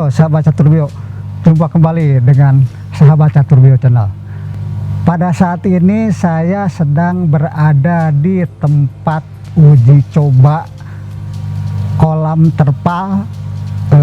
Halo sahabat Caturbio, jumpa kembali dengan sahabat Caturbio Channel. Pada saat ini saya sedang berada di tempat uji coba kolam terpal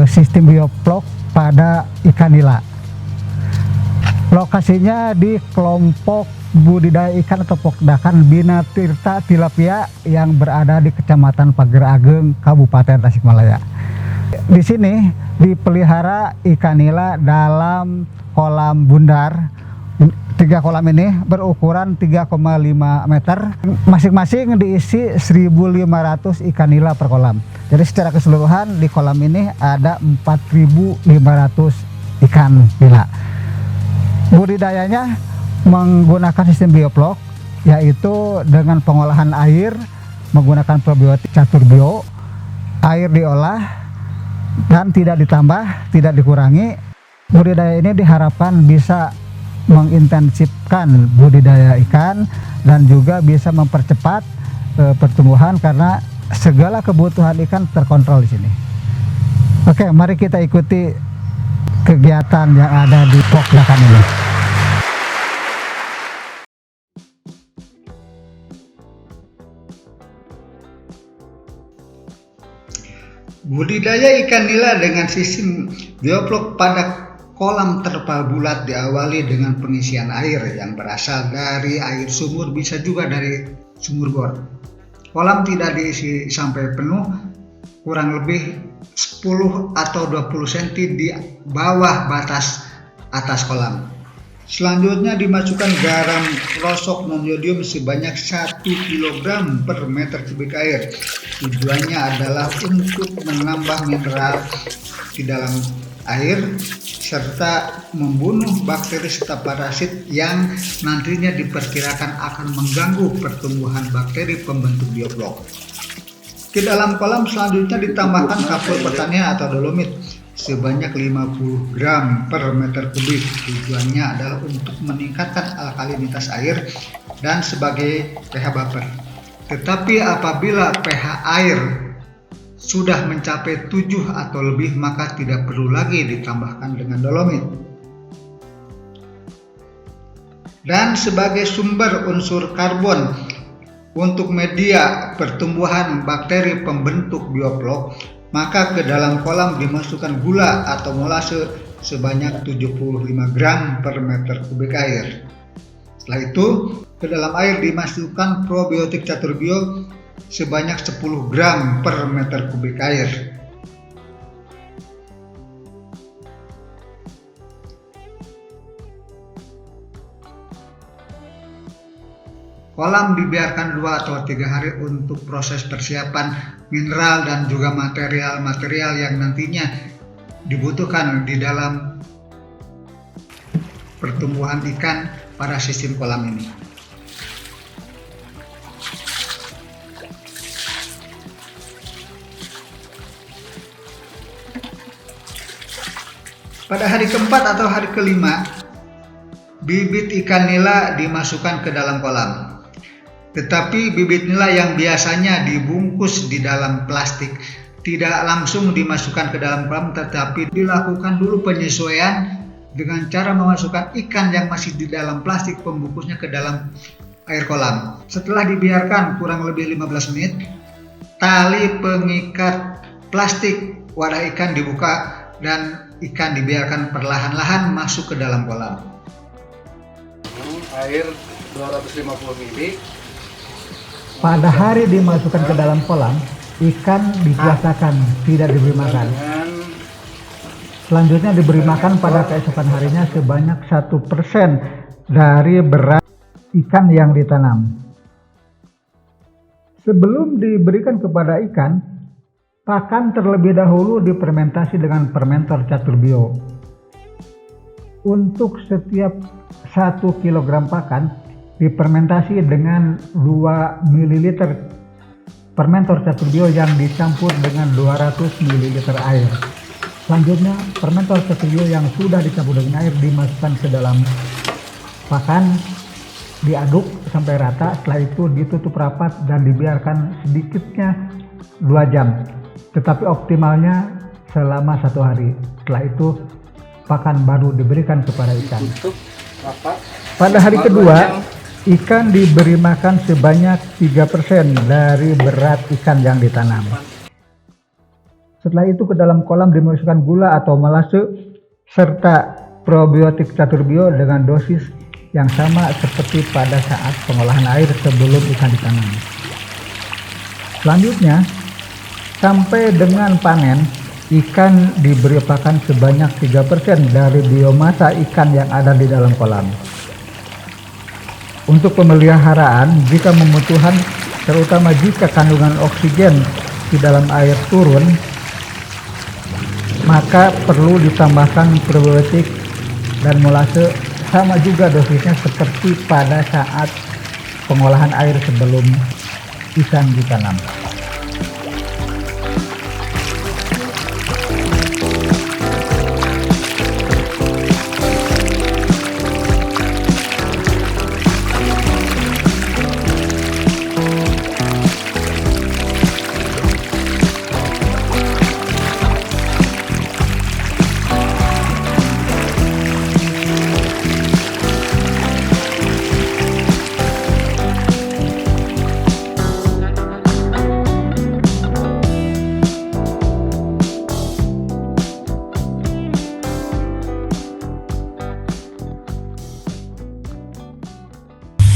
sistem bioflok pada ikan nila. Lokasinya di kelompok budidaya ikan atau pokdakan Bina Tirta Tilapia yang berada di Kecamatan Pager Ageng, Kabupaten Tasikmalaya. Di sini dipelihara ikan nila dalam kolam bundar. 3 kolam ini berukuran 3,5 meter, masing-masing diisi 1.500 ikan nila per kolam. Jadi secara keseluruhan di kolam ini ada 4.500 ikan nila. Budidayanya menggunakan sistem bioflok, yaitu dengan pengolahan air menggunakan probiotik Caturbio. Air diolah dan tidak ditambah, tidak dikurangi. Budidaya ini diharapkan bisa mengintensifkan budidaya ikan dan juga bisa mempercepat pertumbuhan karena segala kebutuhan ikan terkontrol di sini. Oke, mari kita ikuti kegiatan yang ada di pokdakan ini. Budidaya ikan nila dengan sistem bioflok pada kolam terpal bulat diawali dengan pengisian air yang berasal dari air sumur, bisa juga dari sumur bor. Kolam tidak diisi sampai penuh, kurang lebih 10 atau 20 cm di bawah batas atas kolam. Selanjutnya dimasukkan garam rosok non-yodium sebanyak 1 kg per meter kubik air. Tujuannya adalah untuk menambah mineral di dalam air serta membunuh bakteri serta parasit yang nantinya diperkirakan akan mengganggu pertumbuhan bakteri pembentuk bioflok. Ke dalam kolam selanjutnya ditambahkan kapur pertanian atau dolomit sebanyak 50 gram per meter kubik. Tujuannya adalah untuk meningkatkan alkalinitas air dan sebagai pH buffer. Tetapi apabila pH air sudah mencapai 7 atau lebih, maka tidak perlu lagi ditambahkan dengan dolomit. Dan sebagai sumber unsur karbon untuk media pertumbuhan bakteri pembentuk bioflok, maka ke dalam kolam dimasukkan gula atau molase sebanyak 75 gram per meter kubik air. Setelah itu, ke dalam air dimasukkan probiotik Caturbio sebanyak 10 gram per meter kubik air. Kolam dibiarkan 2 atau 3 hari untuk proses persiapan mineral dan juga material-material yang nantinya dibutuhkan di dalam pertumbuhan ikan pada sistem kolam ini. Pada hari keempat atau hari kelima, bibit ikan nila dimasukkan ke dalam kolam. Tetapi bibit nila yang biasanya dibungkus di dalam plastik tidak langsung dimasukkan ke dalam kolam, tetapi dilakukan dulu penyesuaian dengan cara memasukkan ikan yang masih di dalam plastik pembungkusnya ke dalam air kolam. Setelah dibiarkan kurang lebih 15 menit, tali pengikat plastik wadah ikan dibuka dan ikan dibiarkan perlahan-lahan masuk ke dalam kolam. Air 250 ml. Pada hari dimasukkan ke dalam kolam, ikan dibiasakan tidak diberi makan. Selanjutnya diberi makan pada keesokan harinya sebanyak 1% dari berat ikan yang ditanam. Sebelum diberikan kepada ikan, pakan terlebih dahulu difermentasi dengan fermentor Caturbio. Untuk setiap 1 kg pakan difermentasi dengan 2 ml fermentor Caturbio yang dicampur dengan 200 ml air. Selanjutnya fermentor Caturbio yang sudah dicampur dengan air dimasukkan ke dalam pakan, diaduk sampai rata. Setelah itu ditutup rapat dan dibiarkan sedikitnya 2 jam. Tetapi optimalnya selama 1 hari. Setelah itu pakan baru diberikan kepada ikan. Tutup rapat. Pada hari kedua, ikan diberi makan sebanyak 3% dari berat ikan yang ditanam. Setelah itu ke dalam kolam dimasukkan gula atau molase serta probiotik Caturbio dengan dosis yang sama seperti pada saat pengolahan air sebelum ikan ditanam. Selanjutnya, sampai dengan panen, ikan diberi pakan sebanyak 3% dari biomasa ikan yang ada di dalam kolam. Untuk pemeliharaan, jika membutuhkan, terutama jika kandungan oksigen di dalam air turun, maka perlu ditambahkan probiotik dan molase, sama juga dosisnya seperti pada saat pengolahan air sebelum ikan ditanam.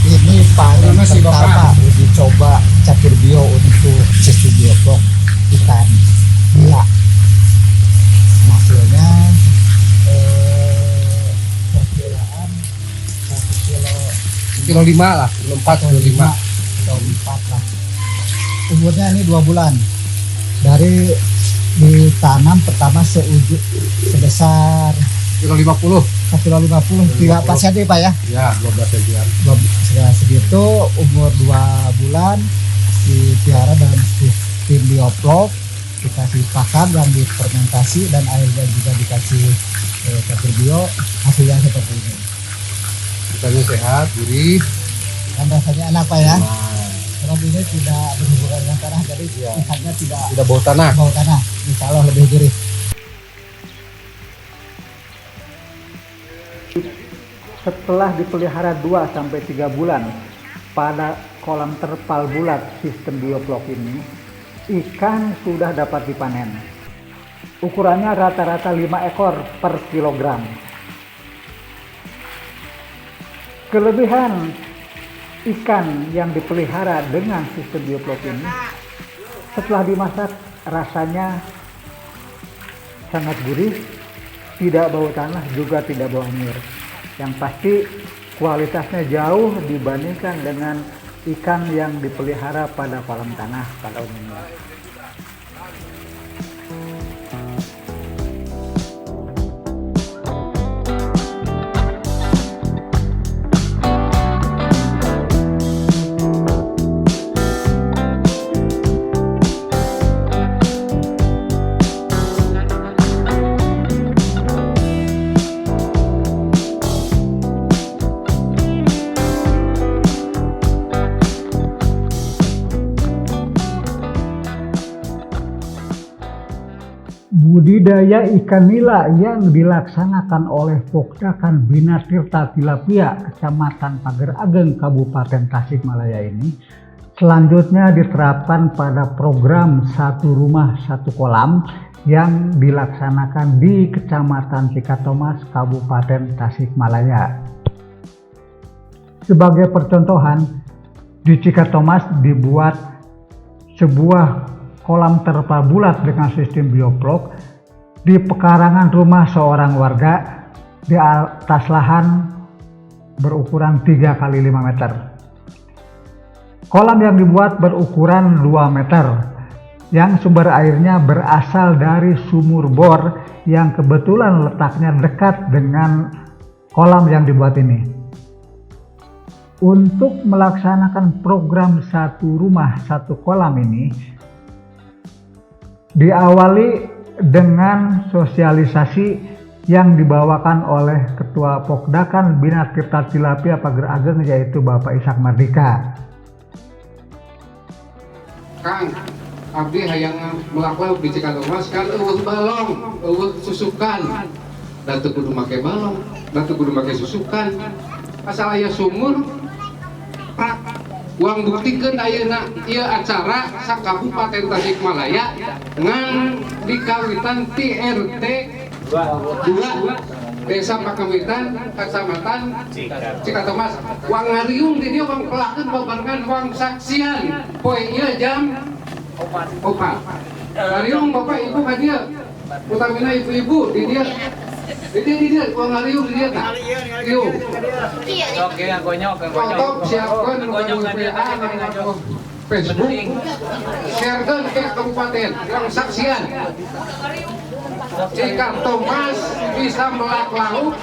Ini panen pertama uji coba Caturbio untuk sistem bioblok ikan gila. Hasilnya perkiraan 1 Kilo 5 lah, kilo 4, kilo 5. kilo 4 lah. Umurnya ini 2 bulan. Dari ditanam pertama sebesar Kilo 50. 1,50 kilo, 3 pas cm Pak ya? Ya, 12 sentian. Segitu umur 2 bulan dipelihara dalam sistem bioblok, dikasih pakan yang difermentasi dan airnya juga dikasih Caturbio. Hasilnya seperti ini. Ikannya sehat, gurih. Dan rasanya enak Pak ya. Nah, Karena ini tidak berhubungan dengan tanah, jadi ikannya tidak bau tanah. bau tanah. Insya Allah lebih gurih. Setelah dipelihara 2-3 bulan pada kolam terpal bulat sistem bioblok ini, ikan sudah dapat dipanen. Ukurannya rata-rata 5 ekor per kilogram. Kelebihan ikan yang dipelihara dengan sistem bioblok ini, setelah dimasak rasanya sangat gurih, tidak bau tanah, juga tidak bau anyir. Yang pasti kualitasnya jauh dibandingkan dengan ikan yang dipelihara pada kolam tanah pada umumnya. Budidaya ikan nila yang dilaksanakan oleh Pokdakan Bina Tirta Tilapia, Kecamatan Pager Ageng, Kabupaten Tasikmalaya ini selanjutnya diterapkan pada program Satu Rumah Satu Kolam yang dilaksanakan di Kecamatan Cikatomas, Kabupaten Tasikmalaya. Sebagai percontohan, di Cikatomas dibuat sebuah kolam terpal bulat dengan sistem bioblok di pekarangan rumah seorang warga di atas lahan berukuran 3 x 5 meter. Kolam yang dibuat berukuran 2 meter yang sumber airnya berasal dari sumur bor yang kebetulan letaknya dekat dengan kolam yang dibuat ini. Untuk melaksanakan program Satu Rumah Satu Kolam ini diawali dengan sosialisasi yang dibawakan oleh Ketua Pokdakan Bina Tirta Tilapia Pager Ageng, yaitu Bapak Ishak Mardika. Kang, abdi hayang melakukan di Cikatomas kan eueuh balong, eueuh susukan. Dan teu kudu make balong, dan teu kudu make susukan. Asal aya sumur, prak. Uang buktikeun ayeuna ieu acara sakabupaten Tasikmalaya ngan dikawitan ti RT 2 Desa Pakamitan, Kecamatan Cikatomas. Uang ngariung di dieu uang pelakeun babarengan uang saksian. Poe ieu jam 4. Ngariung Bapak Ibu ka dieu. Utamina ibu-ibu di dieu. Di dia uang ngariung di dia tah. Ieu. Oke, ngonyok. Foto siapkan Facebook, sharekan ke kabupaten yang saksian. Cikatomas bisa melak laut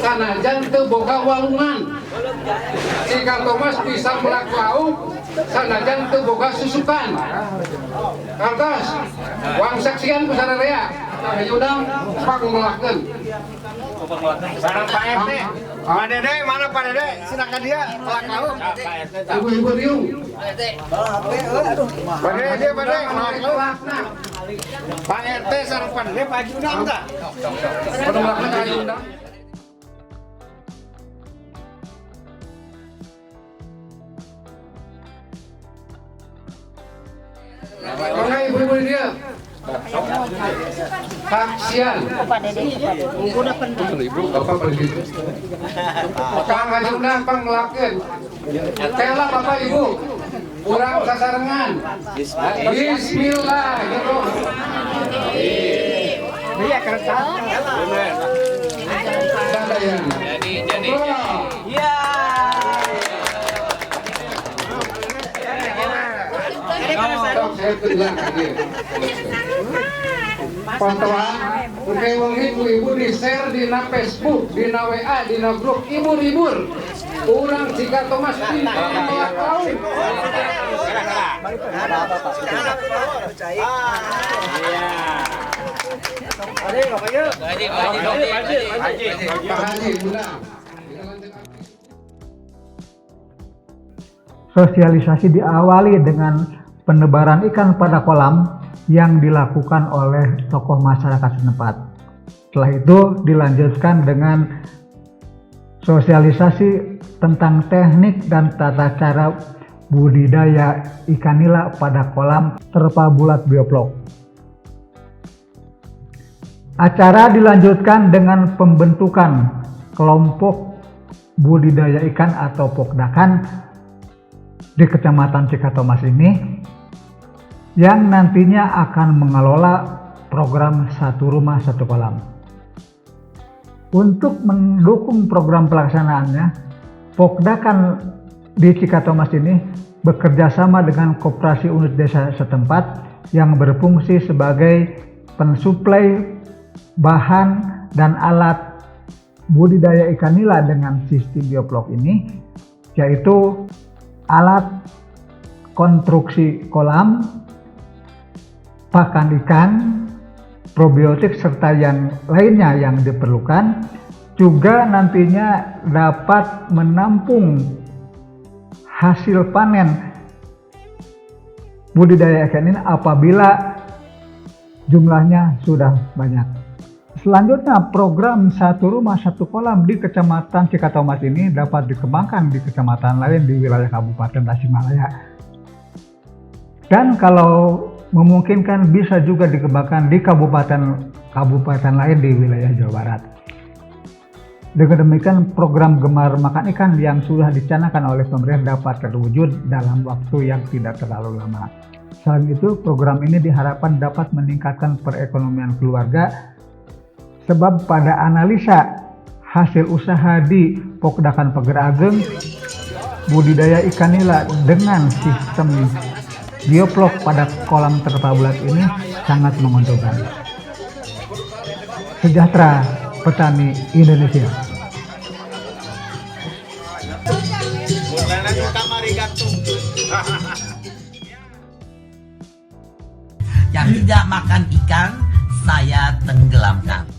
sanajan teu boga walungan. Cikatomas bisa melak laut sanajan teu boga susukan. Kantos, uang saksian ku sadarea. Ayudang panglahkeun. Sareng Pak RT. Pak Dede, mana Pak Dede? Silakan dia melak laut. Ibu-ibu riung. Pak Dede, melak laut. Pak RT sareng Pak Dede, Pak Haji undang enggak? Penolaknya ayudang. Mana ibu-ibu dia? Saksian. Bapak pergi. Kang Hajuna panglakeun. Tela Bapak Ibu. Urang sasarengan. Bismillahirrahmanirrahim. Iya, kereta. Sadayana. Jadi. Iya. Saya bilang pantauan untuk wong ibu-ibu di share dina Facebook, dina WA, dina grup ibu-ibu. Urang Cikatomas pintar melak laut. Sosialisasi diawali dengan penebaran ikan pada kolam yang dilakukan oleh tokoh masyarakat setempat. Setelah itu dilanjutkan dengan sosialisasi tentang teknik dan tata cara budidaya ikan nila pada kolam terpal bulat bioblok. Acara dilanjutkan dengan pembentukan kelompok budidaya ikan atau pokdakan di Kecamatan Cikatomas ini yang nantinya akan mengelola program satu rumah satu kolam. Untuk mendukung program pelaksanaannya, Pokdakan di Cikatomas ini bekerja sama dengan koperasi unit desa setempat yang berfungsi sebagai pensuplai bahan dan alat budidaya ikan nila dengan sistem bioblok ini, yaitu alat konstruksi kolam, pakan ikan, probiotik serta yang lainnya yang diperlukan, juga nantinya dapat menampung hasil panen budidaya ikan ini apabila jumlahnya sudah banyak. Selanjutnya, program satu rumah satu kolam di Kecamatan Cikatomas ini dapat dikembangkan di kecamatan lain di wilayah Kabupaten Tasikmalaya. Dan kalau memungkinkan bisa juga dikembangkan di kabupaten lain di wilayah Jawa Barat. Dengan demikian, program Gemar Makan Ikan yang sudah dicanangkan oleh pemerintah dapat terwujud dalam waktu yang tidak terlalu lama. Selain itu, program ini diharapkan dapat meningkatkan perekonomian keluarga, sebab pada analisa hasil usaha di Pokdakan Pager Ageng, budidaya ikan nila dengan sistem bioblok pada kolam terpal bulat ini sangat menguntungkan. Sejahtera petani Indonesia. Yang tidak makan ikan, saya tenggelamkan.